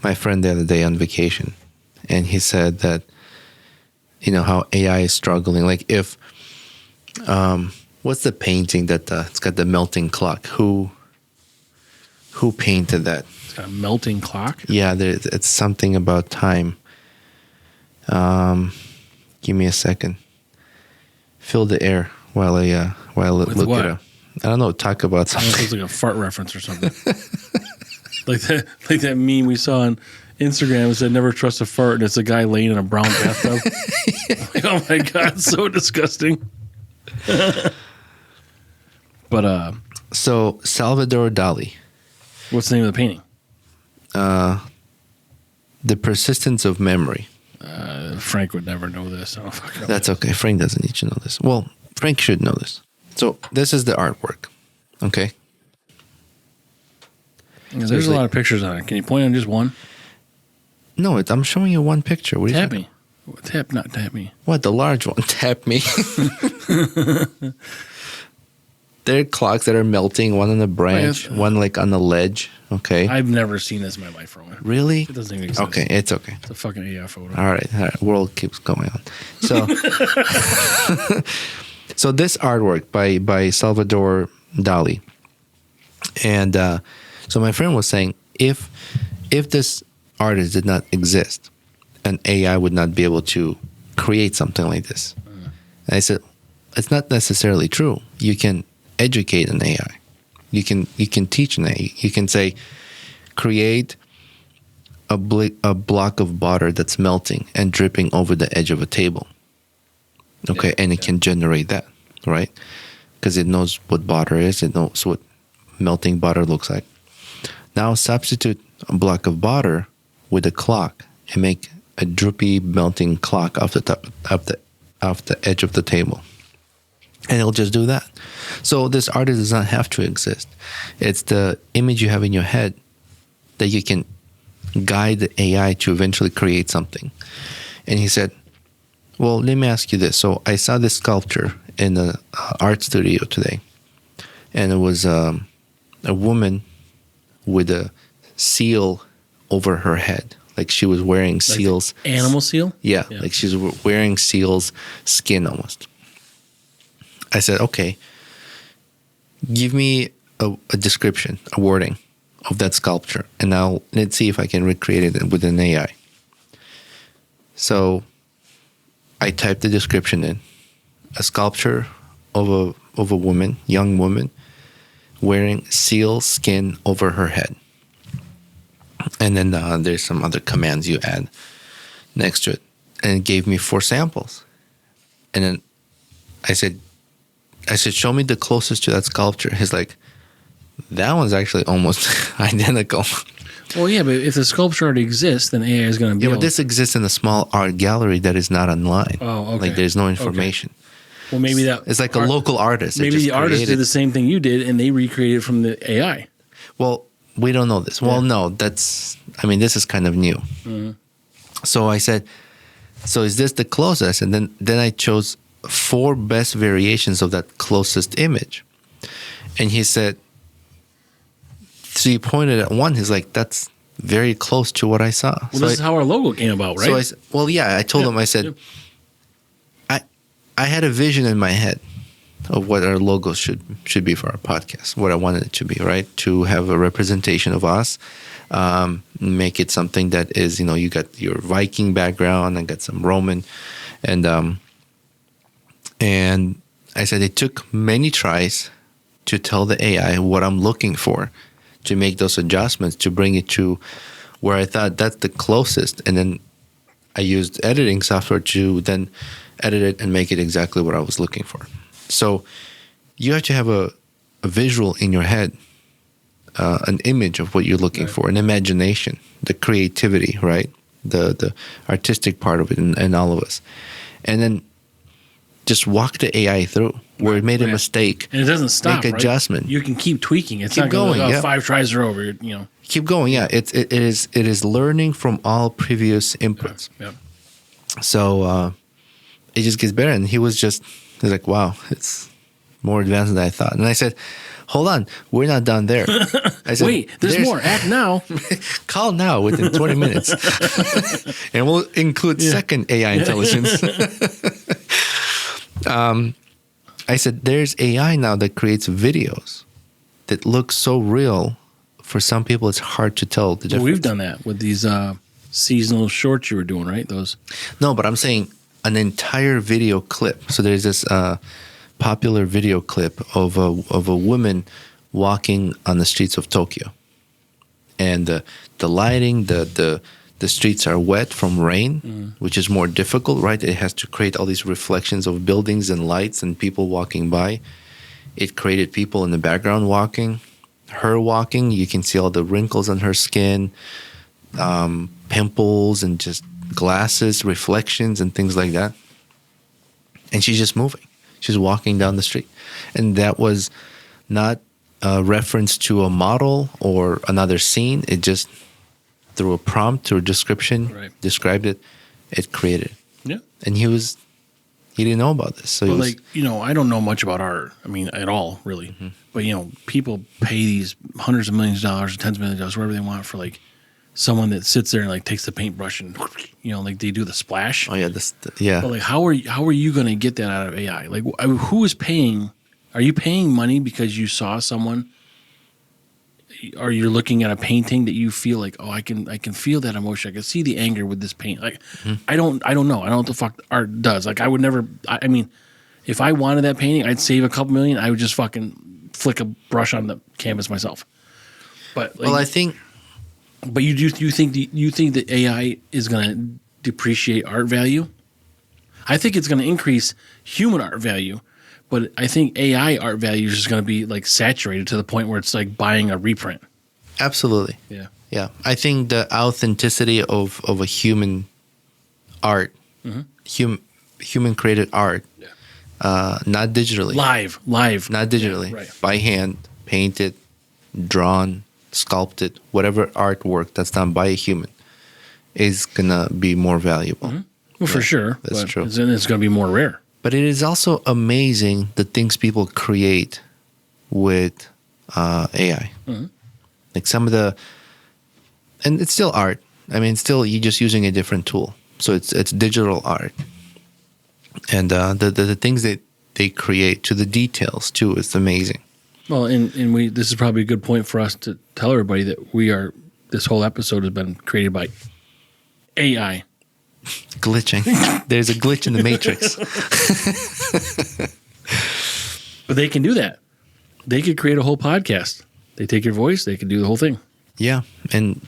my friend the other day on vacation, and he said that, how AI is struggling. Like if, what's the painting that it's got the melting clock? Who painted that? It's got a melting clock? Yeah, it's something about time. Give me a second. Fill the air while I look what? it up. I don't know. Talk about I don't know something. if it's like a fart reference or something. like that meme we saw on Instagram. It said, "Never trust a fart," and it's a guy laying in a brown bathtub. Like, oh my god, so disgusting. But So Salvador Dali, what's the name of the painting? The Persistence of Memory. Frank would never know this. I don't fucking know. That's okay. Frank doesn't need to know this. Well, Frank should know this. So this is the artwork. Okay. There's a lot of pictures on it. Can you point on just one? No, I'm showing you one picture. What do you Tap think? me. Not tap me. What, the large one? Tap me. There are clocks that are melting, one on a branch, one like on a ledge. Okay. I've never seen this in my life, Roman. Really? It doesn't even exist. Okay, it's okay. It's a fucking AI photo. All right. World keeps going on. So, so this artwork by Salvador Dali, and so my friend was saying, if this artist did not exist, an AI would not be able to create something like this. And I said, it's not necessarily true. You can educate an AI. You can teach an AI. You can say, create a block of butter that's melting and dripping over the edge of a table. Okay, and it can generate that, right? Because it knows what butter is. It knows what melting butter looks like. Now substitute a block of butter with a clock and make a droopy melting clock off the top off the edge of the table. And it'll just do that. So this artist does not have to exist. It's the image you have in your head that you can guide the AI to eventually create something. And he said, well, let me ask you this. So I saw this sculpture in the art studio today. And it was a woman with a seal over her head. Like she was wearing seals. Like animal seal? Yeah, like she's wearing seal's skin almost. I said, okay, give me a description, a wording of that sculpture, and let's see if I can recreate it with an AI. So I typed the description in. A sculpture of a woman, young woman, wearing seal skin over her head. And then there's some other commands you add next to it. And it gave me 4 samples. And then I said, show me the closest to that sculpture. He's like, that one's actually almost identical. Well, yeah, but if the sculpture already exists, then AI is going to be. Yeah, but this exists in a small art gallery that is not online. Oh, okay. Like there's no information. Okay. Well, maybe it's like a local artist. Maybe the artist did the same thing you did, and they recreated it from the AI. Well, we don't know this. Well, no, this is kind of new. Mm-hmm. So I said, so is this the closest? And then I chose 4 best variations of that closest image. And he said, so he pointed at one. He's like, that's very close to what I saw. Well, so this is how our logo came about, right? So I told him, I said, I had a vision in my head of what our logo should be for our podcast, what I wanted it to be, right? To have a representation of us, make it something that is, you got your Viking background and got some Roman. And I said it took many tries to tell the AI what I'm looking for, to make those adjustments, to bring it to where I thought that's the closest. And then I used editing software to then edit it and make it exactly what I was looking for. So you have to have a visual in your head, an image of what you're looking for, an imagination, the creativity, right? The artistic part of it and all of us. And then just walk the AI through where it made a mistake. And it doesn't stop, make adjustment. You can keep tweaking. It's keep not going. Like, 5 tries are over, Keep going, yeah. It is learning from all previous inputs. Yeah. So it just gets better. And he's like, wow, it's more advanced than I thought. And I said, hold on, we're not done there. I said, wait, there's more. Act now. Call now within 20 minutes. And we'll include second AI intelligence. I said, there's AI now that creates videos that look so real. For some people, it's hard to tell the difference. Well, we've done that with these seasonal shorts you were doing, right? Those. No, but I'm saying an entire video clip. So there's this popular video clip of a woman walking on the streets of Tokyo, and the lighting, the streets are wet from rain, which is more difficult, right? It has to create all these reflections of buildings and lights and people walking by. It created people in the background walking. Her walking, you can see all the wrinkles on her skin, pimples and just glasses, reflections and things like that. And she's just moving. She's walking down the street. And that was not a reference to a model or another scene. It just, through a prompt or description, described it. It created. Yeah. And he didn't know about this. So I don't know much about art. I mean, at all, really. Mm-hmm. But, people pay these hundreds of millions of dollars, tens of millions of dollars, whatever they want for someone that sits there and takes the paintbrush and, they do the splash. Oh, yeah. Yeah. But how are you going to get that out of AI? Who is paying? Are you paying money because you saw someone? Or you're looking at a painting that you feel like, oh, I can feel that emotion. I can see the anger with this paint. I don't know. I don't know what the fuck art does. I would never. I mean, if I wanted that painting, I'd save a couple million. I would just fucking flick a brush on the canvas myself. But I think. But you think that AI is going to depreciate art value? I think it's going to increase human art value. But I think AI art value is just going to be saturated to the point where it's like buying a reprint. Absolutely. Yeah. Yeah. I think the authenticity of a human art, human created art, not digitally. Live. Not digitally. Yeah, right. By hand, painted, drawn, sculpted, whatever artwork that's done by a human is going to be more valuable. Mm-hmm. Well, for sure. That's true. It's going to be more rare. But it is also amazing the things people create with AI. Mm-hmm. Some of and it's still art. I mean, still you're just using a different tool. So it's digital art. And the things that they create to the details too, it's amazing. Well, and this is probably a good point for us to tell everybody that this whole episode has been created by AI. Glitching. There's a glitch in the matrix. But they can do that. They could create a whole podcast. They take your voice. They can do the whole thing. Yeah. And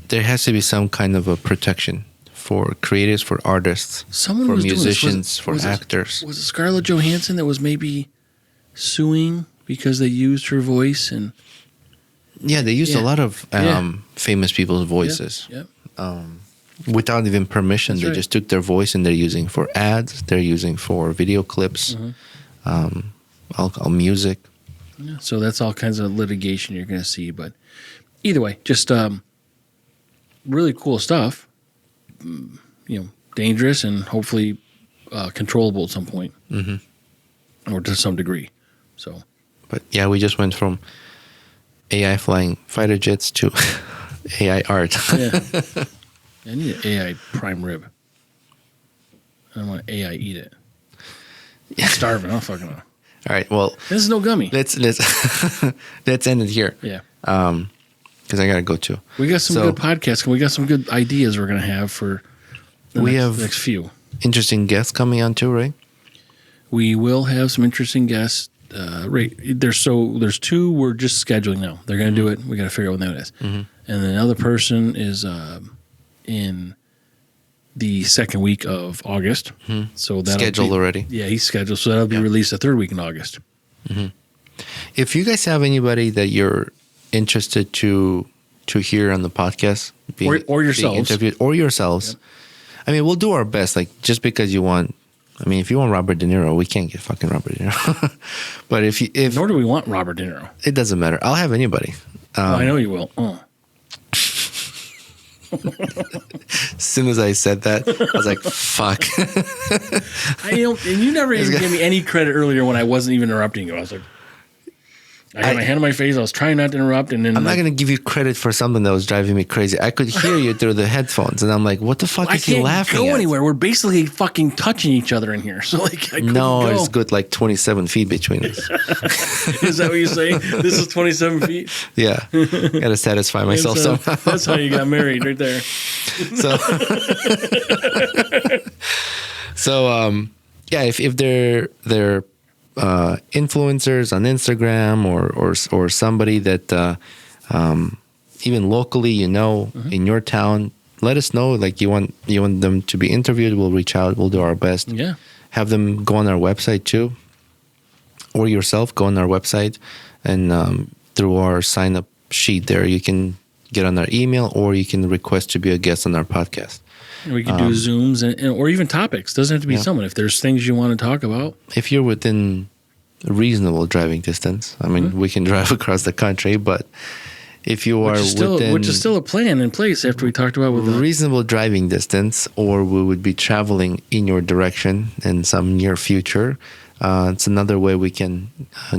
there has to be some kind of a protection for creators, for artists, for musicians, for actors. Was it Scarlett Johansson that was maybe suing because they used her voice? And Yeah, they used a lot of famous people's voices. Yep. Without even permission. That's They right. just took their voice and they're using for ads. They're using for video clips, music. Yeah, so that's all kinds of litigation you're going to see. But either way, just really cool stuff. Dangerous and hopefully controllable at some point, or to some degree. So, But yeah, we just went from AI flying fighter jets to AI art. yeah, I need an AI prime rib. I don't want AI eat it. I'm starving. I don't fucking know. All right, well, This is no gummy. let's let's end it here. Yeah. Because I gotta go too. We got some good podcasts. We got some good ideas we're going to have for the next few. Interesting guests coming on too, right? We will have some interesting guests. Right. There's two we're just scheduling now. They're going to do it. We got to figure out when that is. And then another person is in the second week of August. So that's Scheduled already. Yeah, he's scheduled. So that'll be released the third week in August. If you guys have anybody that you're interested to hear on the podcast, Or yourselves. being interviewed, or yourselves, I mean, we'll do our best. Like, just because you want, I mean, if you want Robert De Niro, we can't get fucking Robert De Niro. But if Nor do we want Robert De Niro. it doesn't matter, I'll have anybody. I know you will. As soon as I said that, I was like, "Fuck." And you never even gave me any credit earlier when I wasn't even interrupting you. I was like, I had my hand on my face. I was trying not to interrupt, and then I'm not going to give you credit for something that was driving me crazy. I could hear you through the headphones, and I'm like, "What the fuck I is he can't laughing go at?" anywhere. We're basically fucking touching each other in here. So like, I couldn't No, go. it's good. Like 27 feet between us. Is that what you're saying? This is 27 feet. Yeah, got to satisfy myself So somehow. that's how you got married, right there. So, yeah, if they're influencers on Instagram or somebody that even locally in your town, let us know. Like you want them to be interviewed, we'll reach out. We'll do our best. Yeah. Have them go on our website too, or yourself go on our website and through our sign up sheet there, you can get on our email or you can request to be a guest on our podcast. We could do Zooms or even topics. Doesn't have to be someone. If there's things you want to talk about. If you're within reasonable driving distance, I mean, we can drive across the country, but if you are which is still a plan in place after we talked about with reasonable driving distance, or we would be traveling in your direction in some near future, it's another way we can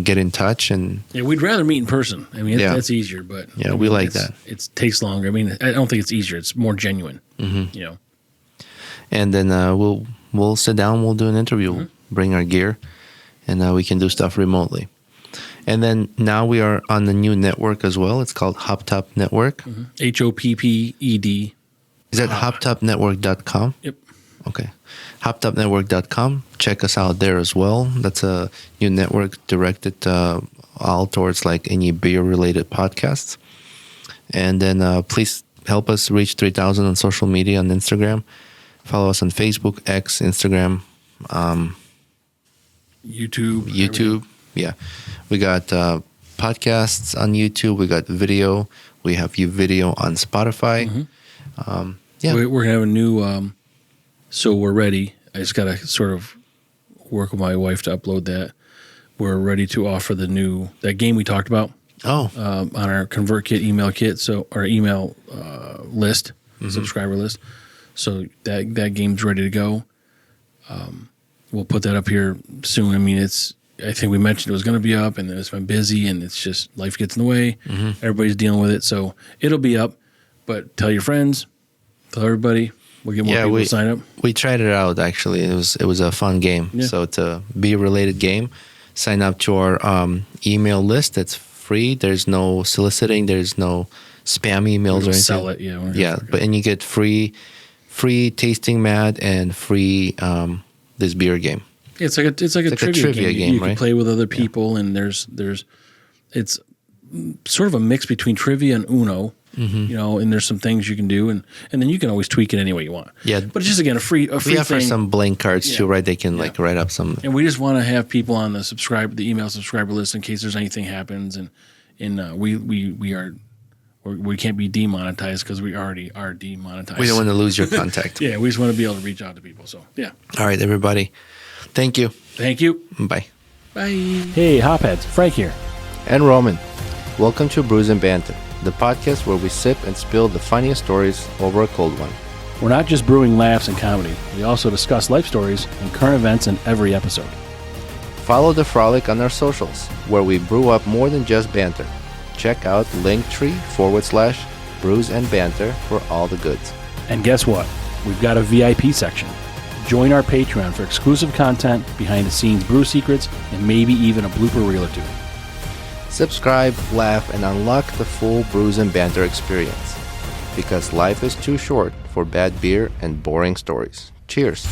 get in touch. And we'd rather meet in person. I mean, that's easier, but we like that. It takes longer. I mean, I don't think it's easier. It's more genuine. And then we'll sit down. We'll do an interview. We'll bring our gear, and we can do stuff remotely. And then now we are on the new network as well. It's called HopTop Network. HOPPED. Is that hoptopnetwork.com? Yep. Okay. Hoptopnetwork.com. Check us out there as well. That's a new network directed all towards like any beer-related podcasts. And then please help us reach 3,000 on social media, on Instagram. Follow us on Facebook, X, Instagram, YouTube. Everything. Yeah. We got podcasts on YouTube. We got video. We have video on Spotify. Yeah. We're going to have a new, so we're ready. I just got to sort of work with my wife to upload that. We're ready to offer that game we talked about. On our ConvertKit email kit, so our email list, subscriber list. So that game's ready to go. We'll put that up here soon. I mean, I think we mentioned it was going to be up, and then it's been busy, and it's just life gets in the way. Everybody's dealing with it, so it'll be up. But tell your friends, tell everybody. We'll get more people to sign up. We tried it out actually. It was a fun game. Yeah. So it's a beer related game. Sign up to our email list. That's free. There's no soliciting. There's no spam emails or anything. Sell it, and you get free tasting mat and free this beer game. It's like a trivia game. You right? can play with other people, and it's sort of a mix between trivia and Uno. And there's some things you can do, and then you can always tweak it any way you want. Yeah, but it's just again a free we offer thing. some blank cards too, right? They can write up some. And we just want to have people on the email subscriber list in case there's anything happens, and and we can't be demonetized because we already are demonetized. We don't want to lose your contact. Yeah, we just want to be able to reach out to people. So yeah. All right, everybody. Thank you. Thank you. Bye. Bye. Hey, Hopheads, Frank here. And Roman. Welcome to Brews and Banter, the podcast where we sip and spill the funniest stories over a cold one. We're not just brewing laughs and comedy. We also discuss life stories and current events in every episode. Follow the frolic on our socials, where we brew up more than just banter. Check out linktr.ee/BrewsNBanter for all the goods. And guess what? We've got a VIP section. Join our Patreon for exclusive content, behind-the-scenes brew secrets, and maybe even a blooper reel or two. Subscribe, laugh, and unlock the full Brews and Banter experience. Because life is too short for bad beer and boring stories. Cheers.